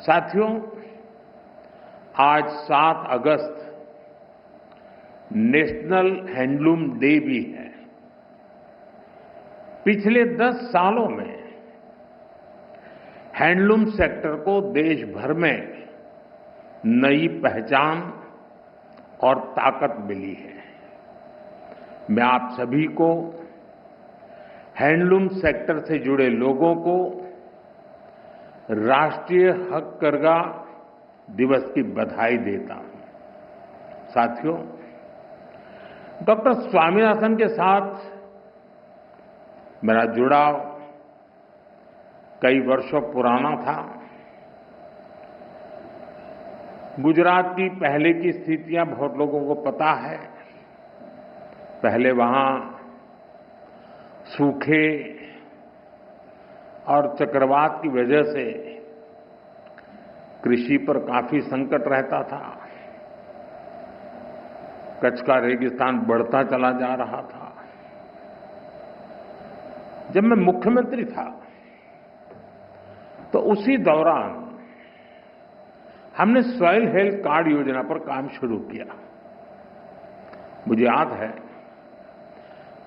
साथियों, आज 7 अगस्त national handloom day भी है। पिछले 10 सालों में हैंडलूम सेक्टर को देश भर में नई पहचान और ताकत मिली है। मैं आप सभी को हैंडलूम सेक्टर से जुड़े लोगों को राष्ट्रीय हथकरघा दिवस की बधाई देता हूं। साथियों, डॉक्टर स्वामीनाथन के साथ मेरा जुड़ाव कई वर्षों पुराना था। गुजरात की पहले की स्थितियां बहुत लोगों को पता है। पहले वहां सूखे और चक्रवात की वजह से कृषि पर काफी संकट रहता था। कच्छ का रेगिस्तान बढ़ता चला जा रहा था। जब मैं मुख्यमंत्री था तो उसी दौरान हमने सॉइल हेल्थ कार्ड योजना पर काम शुरू किया। मुझे याद है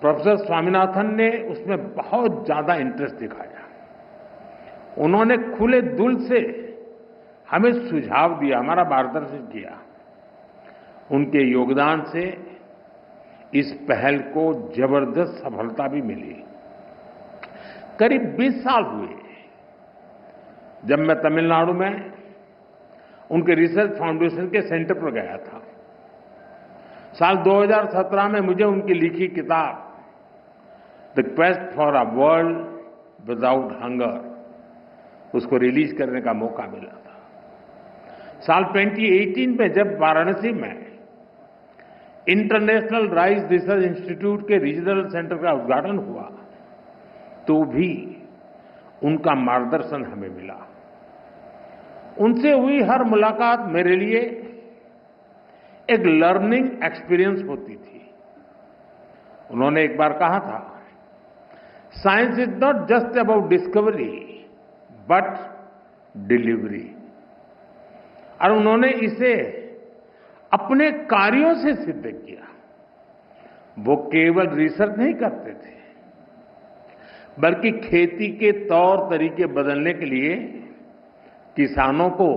प्रोफेसर स्वामीनाथन ने उसमें बहुत ज्यादा इंटरेस्ट दिखाया। उन्होंने खुले दिल से हमें सुझाव दिया, हमारा मार्गदर्शन किया। उनके योगदान से इस पहल को जबरदस्त सफलता भी मिली। करीब 20 साल हुए जब मैं तमिलनाडु में उनके रिसर्च फाउंडेशन के सेंटर पर गया था। साल 2017 में मुझे उनकी लिखी किताब the quest for a world without hunger उसको रिलीज करने का मौका मिला था। साल 2018 में जब वाराणसी में इंटरनेशनल राइस रिसर्च इंस्टीट्यूट के रीजनल सेंटर का उद्घाटन हुआ तो भी उनका मार्गदर्शन हमें मिला। उनसे हुई हर मुलाकात मेरे लिए एक लर्निंग एक्सपीरियंस होती थी। उन्होंने एक बार कहा था, science is not just about discovery but delivery. और उन्होंने इसे अपने कार्यों से सिद्ध किया। वो केवल रिसर्च नहीं करते थे बल्कि खेती के तौर तरीके बदलने के लिए किसानों को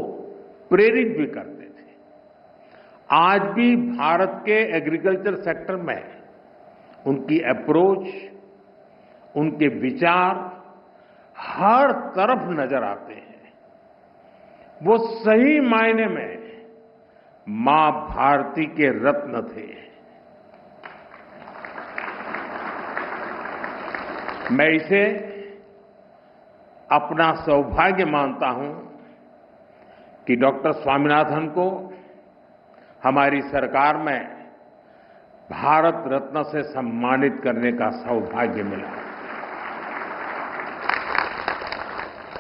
प्रेरित भी करते थे। आज भी भारत के एग्रीकल्चर सेक्टर में उनकी अप्रोच, उनके विचार हर तरफ नजर आते हैं। वो सही मायने में मां भारती के रत्न थे। मैं इसे अपना सौभाग्य मानता हूं कि डॉक्टर स्वामीनाथन को हमारी सरकार में भारत रत्न से सम्मानित करने का सौभाग्य मिला।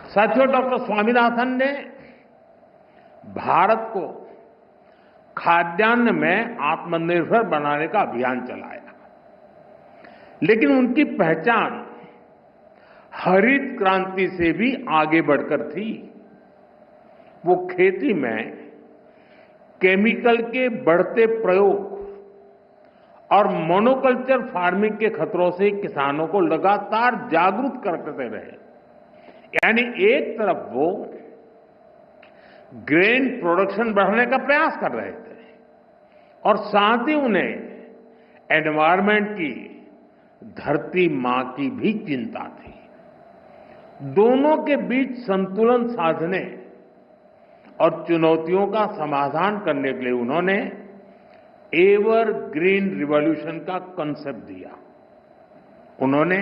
साथियों, डॉक्टर स्वामीनाथन ने भारत को खाद्यान्न में आत्मनिर्भर बनाने का अभियान चलाया। लेकिन उनकी पहचान हरित क्रांति से भी आगे बढ़कर थी। वो खेती में केमिकल के बढ़ते प्रयोग और मोनोकल्चर फार्मिंग के खतरों से किसानों को लगातार जागरूक करते रहे। यानी एक तरफ वो ग्रेन प्रोडक्शन बढ़ाने का प्रयास कर रहे थे और साथ ही उन्हें एनवायरमेंट की, धरती मां की भी चिंता थी। दोनों के बीच संतुलन साधने और चुनौतियों का समाधान करने के लिए उन्होंने एवर ग्रीन रिवॉल्यूशन का कंसेप्ट दिया। उन्होंने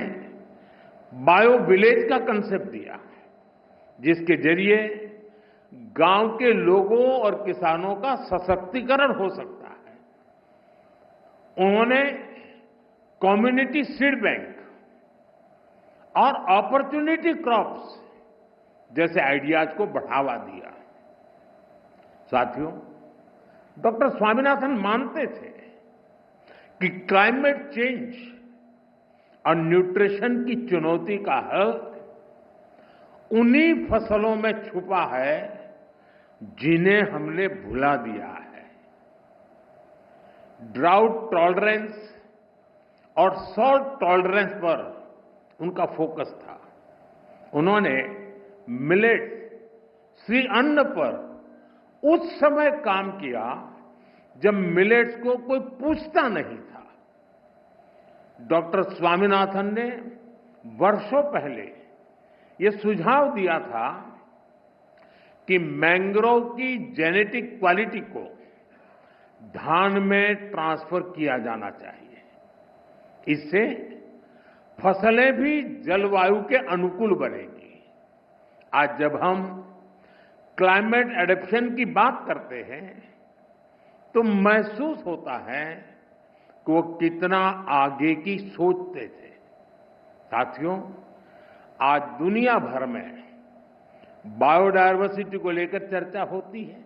बायो विलेज का कंसेप्ट दिया, जिसके जरिए गांव के लोगों और किसानों का सशक्तिकरण हो सकता है। उन्होंने कम्युनिटी सीड बैंक और अपॉर्चुनिटी क्रॉप्स जैसे आइडियाज को बढ़ावा दिया। साथियों, डॉक्टर स्वामीनाथन मानते थे कि क्लाइमेट चेंज और न्यूट्रिशन की चुनौती का हल उन्हीं फसलों में छुपा है जिन्हें हमने भुला दिया है। ड्राउट टॉलरेंस और सॉल्ट टॉलरेंस पर उनका फोकस था। उन्होंने मिलेट्स, श्री अन्न पर उस समय काम किया जब मिलेट्स को कोई पूछता नहीं था। डॉक्टर स्वामीनाथन ने वर्षों पहले ये सुझाव दिया था कि मैंग्रोव की जेनेटिक क्वालिटी को धान में ट्रांसफर किया जाना चाहिए। इससे फसलें भी जलवायु के अनुकूल बनेगी। आज जब हम क्लाइमेट एडेप्शन की बात करते हैं तो महसूस होता है कि वो कितना आगे की सोचते थे। साथियों, आज दुनिया भर में बायोडायवर्सिटी को लेकर चर्चा होती है।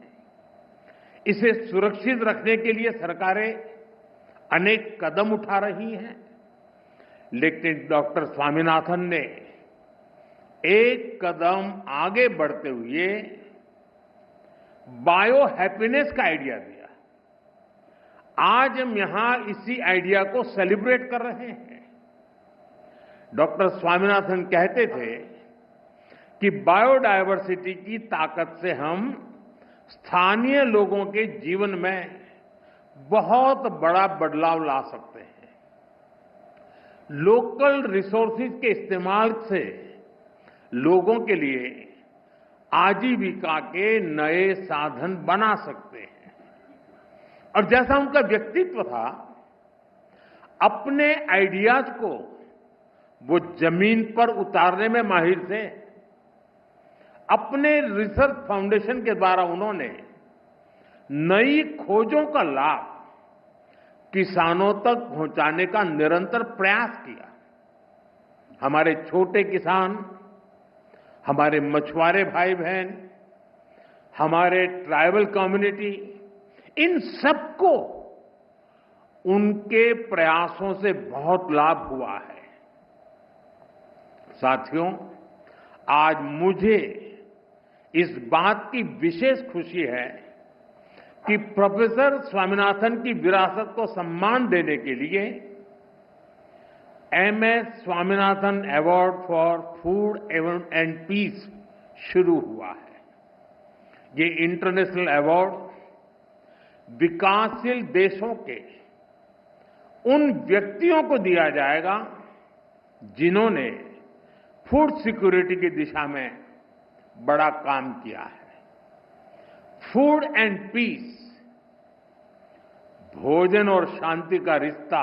इसे सुरक्षित रखने के लिए सरकारें अनेक कदम उठा रही हैं, लेकिन डॉक्टर स्वामीनाथन ने एक कदम आगे बढ़ते हुए बायो हैप्पीनेस का आइडिया दिया। आज हम यहां इसी आइडिया को सेलिब्रेट कर रहे हैं। डॉक्टर स्वामीनाथन कहते थे कि बायोडायवर्सिटी की ताकत से हम स्थानीय लोगों के जीवन में बहुत बड़ा बदलाव ला सकते हैं। लोकल रिसोर्सेज के इस्तेमाल से लोगों के लिए आजीविका के नए साधन बना सकते हैं। और जैसा उनका व्यक्तित्व था, अपने आइडियाज को वो जमीन पर उतारने में माहिर थे। अपने रिसर्च फाउंडेशन के द्वारा उन्होंने नई खोजों का लाभ किसानों तक पहुंचाने का निरंतर प्रयास किया। हमारे छोटे किसान, हमारे मछुआरे भाई बहन, हमारे ट्राइबल कम्युनिटी, इन सबको उनके प्रयासों से बहुत लाभ हुआ है। साथियों, आज मुझे इस बात की विशेष खुशी है कि प्रोफेसर स्वामीनाथन की विरासत को सम्मान देने के लिए MS Swaminathan award for food and peace शुरू हुआ है। ये इंटरनेशनल अवार्ड विकासशील देशों के उन व्यक्तियों को दिया जाएगा जिन्होंने फूड सिक्योरिटी की दिशा में बड़ा काम किया है। फूड एंड पीस, भोजन और शांति का रिश्ता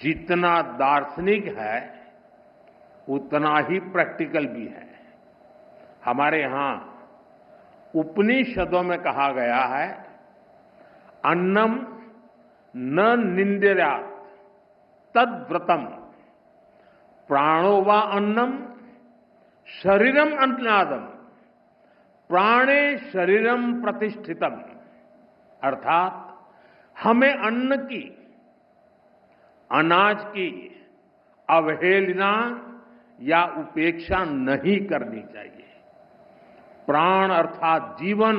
जितना दार्शनिक है उतना ही प्रैक्टिकल भी है। हमारे यहां उपनिषदों में कहा गया है, अन्नम न निंद्यात् तद्व्रतम, प्राणो वा अन्नम शरीरम अन्नादम, प्राणे शरीरम प्रतिष्ठितम। अर्थात हमें अन्न की, अनाज की अवहेलना या उपेक्षा नहीं करनी चाहिए। प्राण अर्थात जीवन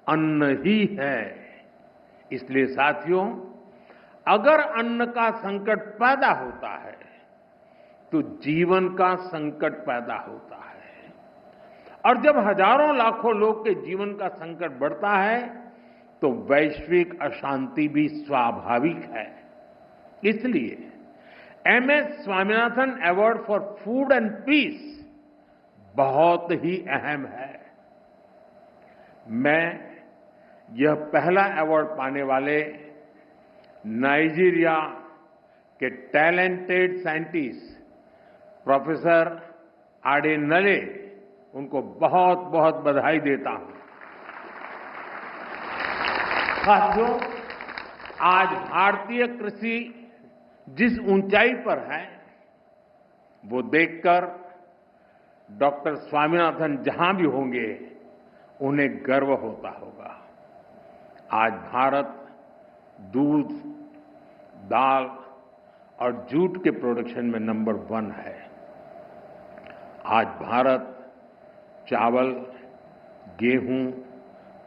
अन्न ही है। इसलिए साथियों, अगर अन्न का संकट पैदा होता है तो जीवन का संकट पैदा होता है। और जब हजारों लाखों लोग के जीवन का संकट बढ़ता है तो वैश्विक अशांति भी स्वाभाविक है। इसलिए MS Swaminathan award for food and peace बहुत ही अहम है। मैं यह पहला अवार्ड पाने वाले नाइजीरिया के टैलेंटेड साइंटिस्ट प्रोफेसर आडेनले, उनको बहुत बहुत बधाई देता हूं। साथियों, आज भारतीय कृषि जिस ऊंचाई पर है वो देखकर डॉक्टर स्वामीनाथन जहां भी होंगे उन्हें गर्व होता होगा। आज भारत दूध, दाल और जूट के प्रोडक्शन में नंबर 1 है। आज भारत चावल, गेहूं,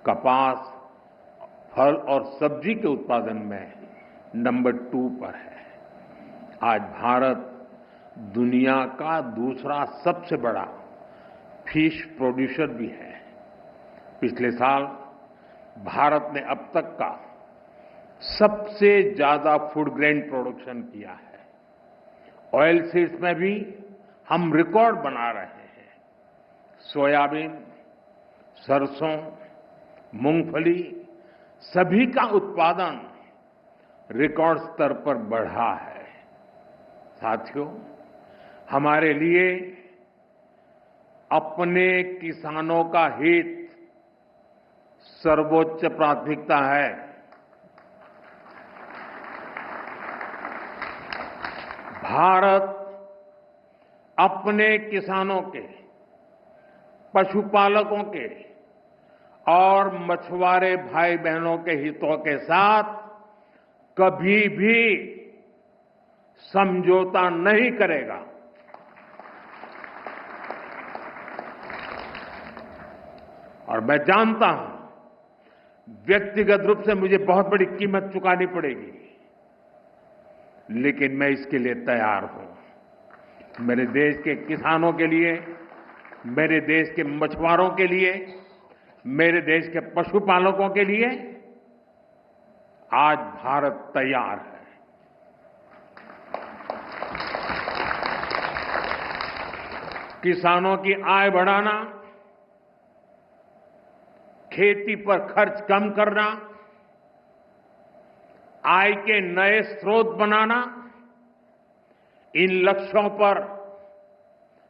कपास, फल और सब्जी के उत्पादन में नंबर 2 पर है। आज भारत दुनिया का दूसरा सबसे बड़ा फिश प्रोड्यूसर भी है। पिछले साल भारत ने अब तक का सबसे ज्यादा फूड ग्रेन प्रोडक्शन किया है। ऑयल सीड्स में भी हम रिकॉर्ड बना रहे हैं। सोयाबीन, सरसों, मूंगफली सभी का उत्पादन रिकॉर्ड स्तर पर बढ़ा है। साथियों, हमारे लिए अपने किसानों का हित सर्वोच्च प्राथमिकता है। भारत अपने किसानों के, पशुपालकों के और मछुआरे भाई बहनों के हितों के साथ कभी भी समझौता नहीं करेगा। और मैं जानता हूं, व्यक्तिगत रूप से मुझे बहुत बड़ी कीमत चुकानी पड़ेगी, लेकिन मैं इसके लिए तैयार हूं। मेरे देश के किसानों के लिए, मेरे देश के मछुआरों के लिए, मेरे देश के पशुपालकों के लिए आज भारत तैयार है। किसानों की आय बढ़ाना, खेती पर खर्च कम करना, आय के नए स्रोत बनाना, इन लक्ष्यों पर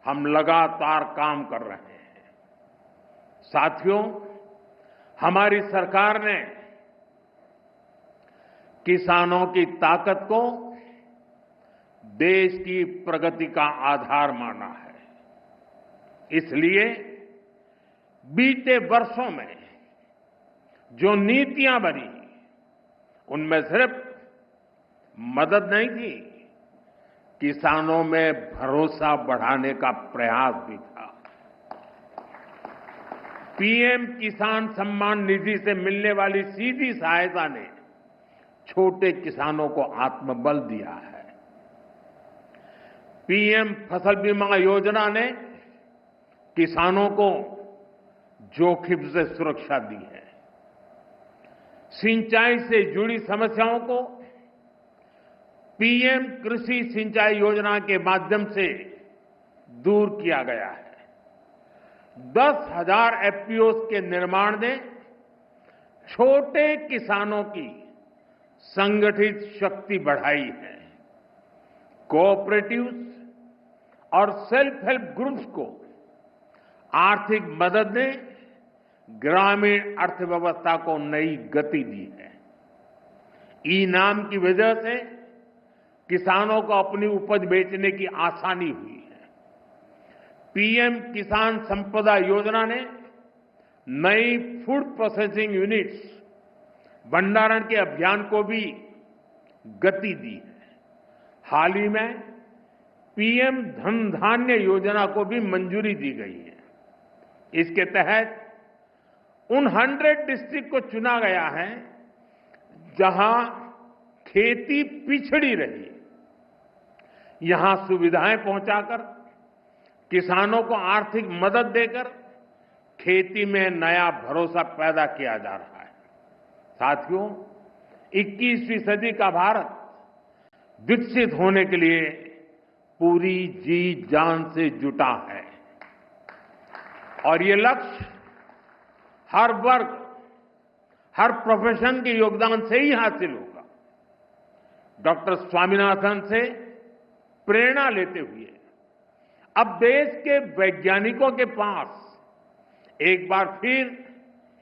हम लगातार काम कर रहे हैं। साथियों, हमारी सरकार ने किसानों की ताकत को देश की प्रगति का आधार माना है। इसलिए बीते वर्षों में जो नीतियां बनी, उनमें सिर्फ मदद नहीं थी, किसानों में भरोसा बढ़ाने का प्रयास भी था। पीएम किसान सम्मान निधि से मिलने वाली सीधी सहायता ने छोटे किसानों को आत्मबल दिया है। पीएम फसल बीमा योजना ने किसानों को जोखिम से सुरक्षा दी है। सिंचाई से जुड़ी समस्याओं को पीएम कृषि सिंचाई योजना के माध्यम से दूर किया गया है। 10,000 एफपीओस के निर्माण ने छोटे किसानों की संगठित शक्ति बढ़ाई है। कोऑपरेटिव्स और सेल्फ हेल्प ग्रुप्स को आर्थिक मदद ने ग्रामीण अर्थव्यवस्था को नई गति दी है। ई-नाम की वजह से किसानों को अपनी उपज बेचने की आसानी हुई है। पीएम किसान संपदा योजना ने नई फूड प्रोसेसिंग यूनिट्स, भंडारण के अभियान को भी गति दी है। हाल ही में पीएम धन धान्य योजना को भी मंजूरी दी गई है। इसके तहत उन 100 डिस्ट्रिक्ट को चुना गया है जहां खेती पिछड़ी रही। यहां सुविधाएं पहुंचाकर, किसानों को आर्थिक मदद देकर खेती में नया भरोसा पैदा किया जा रहा है। साथियों, 21वीं सदी का भारत विकसित होने के लिए पूरी जी जान से जुटा है और ये लक्ष्य हर वर्ग, हर प्रोफेशन के योगदान से ही हासिल होगा। डॉक्टर स्वामीनाथन से प्रेरणा लेते हुए अब देश के वैज्ञानिकों के पास एक बार फिर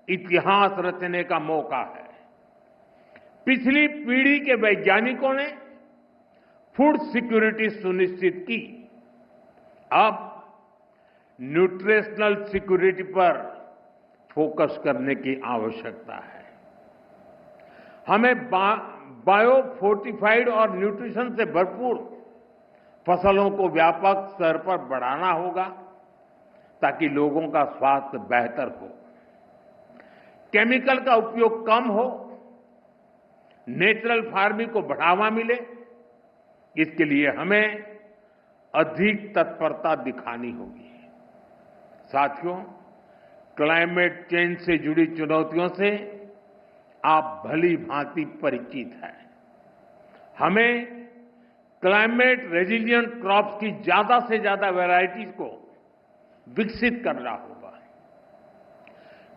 इतिहास रचने का मौका है। पिछली पीढ़ी के वैज्ञानिकों ने फूड सिक्योरिटी सुनिश्चित की। अब न्यूट्रिशनल सिक्योरिटी पर फोकस करने की आवश्यकता है। हमें बायो फोर्टिफाइड और न्यूट्रिशन से भरपूर फसलों को व्यापक स्तर पर बढ़ाना होगा ताकि लोगों का स्वास्थ्य बेहतर हो। केमिकल का उपयोग कम हो, नेचुरल फार्मिंग को बढ़ावा मिले, इसके लिए हमें अधिक तत्परता दिखानी होगी। साथियों, क्लाइमेट चेंज से जुड़ी चुनौतियों से आप भली भांति परिचित हैं। हमें क्लाइमेट रेजिलिएंट क्रॉप्स की ज्यादा से ज्यादा वैरायटीज को विकसित करना होगा।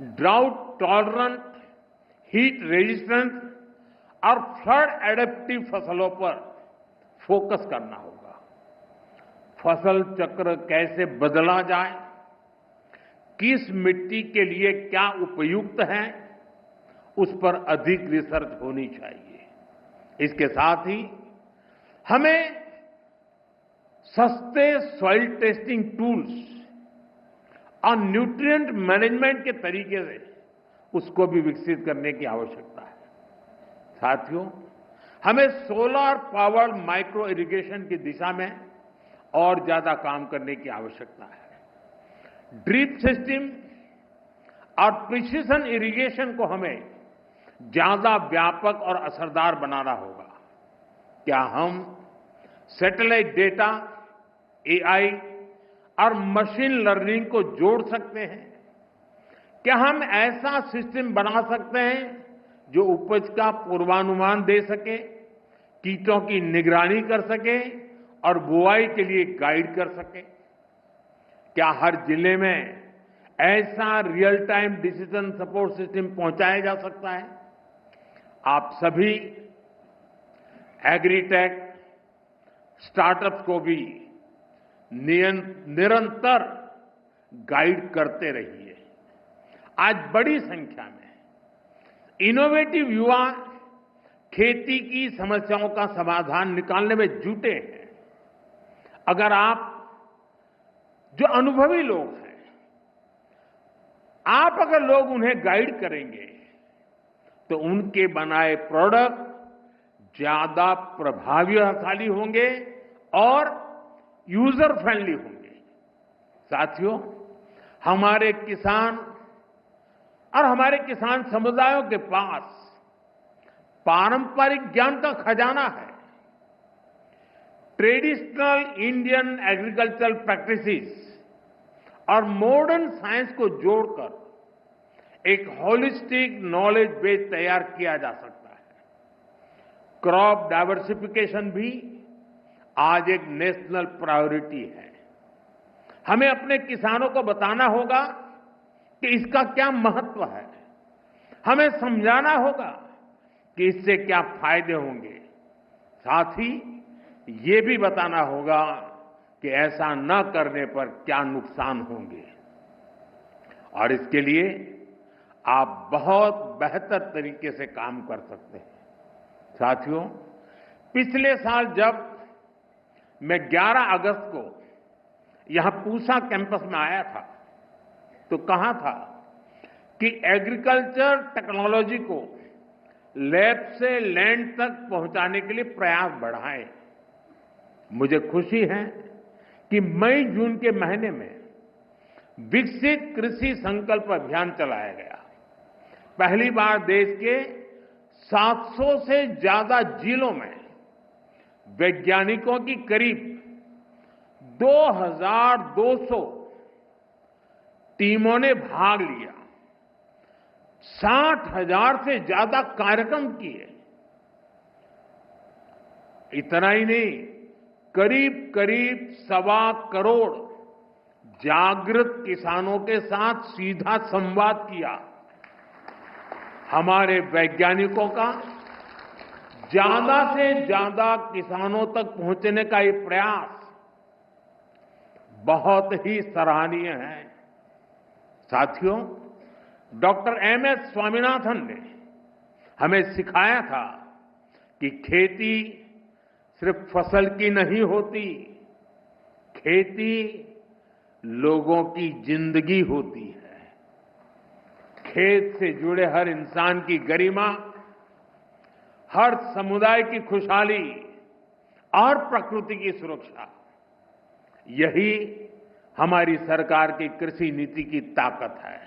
ड्राउट टॉलरेंट, हीट रेजिस्टेंट और फ्लड एडेप्टिव फसलों पर फोकस करना होगा। फसल चक्र कैसे बदला जाए, किस मिट्टी के लिए क्या उपयुक्त है, उस पर अधिक रिसर्च होनी चाहिए। इसके साथ ही हमें सस्ते सॉइल टेस्टिंग टूल्स और न्यूट्रिएंट मैनेजमेंट के तरीके से उसको भी विकसित करने की आवश्यकता है। साथियों, हमें सोलर पावर्ड माइक्रो इरिगेशन की दिशा में और ज्यादा काम करने की आवश्यकता है। ड्रिप सिस्टम और प्रिसिशन इरिगेशन को हमें ज्यादा व्यापक और असरदार बनाना होगा। क्या हम सैटेलाइट डेटा, एआई और मशीन लर्निंग को जोड़ सकते हैं? क्या हम ऐसा सिस्टम बना सकते हैं जो उपज का पूर्वानुमान दे सके, कीटों की निगरानी कर सके और बुआई के लिए गाइड कर सके? क्या हर जिले में ऐसा real time decision support system पहुंचाया जा सकता है? आप सभी एग्रीटेक स्टार्टअप्स को भी निरंतर गाइड करते रहिए। आज बड़ी संख्या में इनोवेटिव युवा खेती की समस्याओं का समाधान निकालने में जुटे हैं। अगर आप जो अनुभवी लोग हैं, आप अगर लोग उन्हें गाइड करेंगे तो उनके बनाए प्रोडक्ट ज्यादा प्रभावशाली होंगे और यूजर फ्रेंडली होंगे। साथियों, हमारे किसान और हमारे किसान समुदायों के पास पारंपरिक ज्ञान का खजाना है। ट्रेडिशनल इंडियन एग्रीकल्चरल प्रैक्टिसेस और मॉडर्न साइंस को जोड़कर एक होलिस्टिक नॉलेज बेस तैयार किया जा सकता है। क्रॉप डाइवर्सिफिकेशन भी आज एक नेशनल प्रायोरिटी है। हमें अपने किसानों को बताना होगा कि इसका क्या महत्व है। हमें समझाना होगा कि इससे क्या फायदे होंगे। साथ ही ये भी बताना होगा कि ऐसा न करने पर क्या नुकसान होंगे। और इसके लिए आप बहुत बेहतर तरीके से काम कर सकते हैं। साथियों, पिछले साल जब मैं 11 अगस्त को यहां पूसा कैंपस में आया था तो कहा था कि एग्रीकल्चर टेक्नोलॉजी को लैब से लैंड तक पहुंचाने के लिए प्रयास बढ़ाएं। मुझे खुशी है कि मई जून के महीने में विकसित कृषि संकल्प अभियान चलाया गया। पहली बार देश के 700 से ज्यादा जिलों में वैज्ञानिकों की करीब 2200 टीमों ने भाग लिया। 60,000 से ज्यादा कार्यक्रम किए। इतना ही नहीं, करीब करीब 1.25 करोड़ जागृत किसानों के साथ सीधा संवाद किया। हमारे वैज्ञानिकों का ज्यादा से ज्यादा किसानों तक पहुंचने का ये प्रयास बहुत ही सराहनीय है। साथियों, डॉक्टर एमएस स्वामीनाथन ने हमें सिखाया था कि खेती सिर्फ फसल की नहीं होती, खेती लोगों की जिंदगी होती है। खेत से जुड़े हर इंसान की गरिमा, हर समुदाय की खुशहाली और प्रकृति की सुरक्षा, यही हमारी सरकार की कृषि नीति की ताकत है।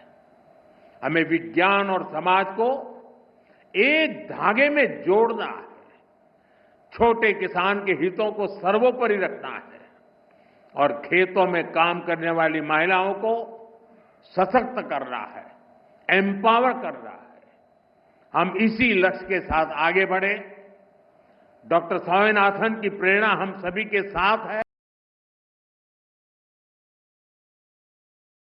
हमें विज्ञान और समाज को एक धागे में जोड़ना है, छोटे किसान के हितों को सर्वोपरि रखना है और खेतों में काम करने वाली महिलाओं को सशक्त करना है, एम्पावर करना है। हम इसी लक्ष्य के साथ आगे बढ़े। डॉक्टर स्वामीनाथन की प्रेरणा हम सभी के साथ है।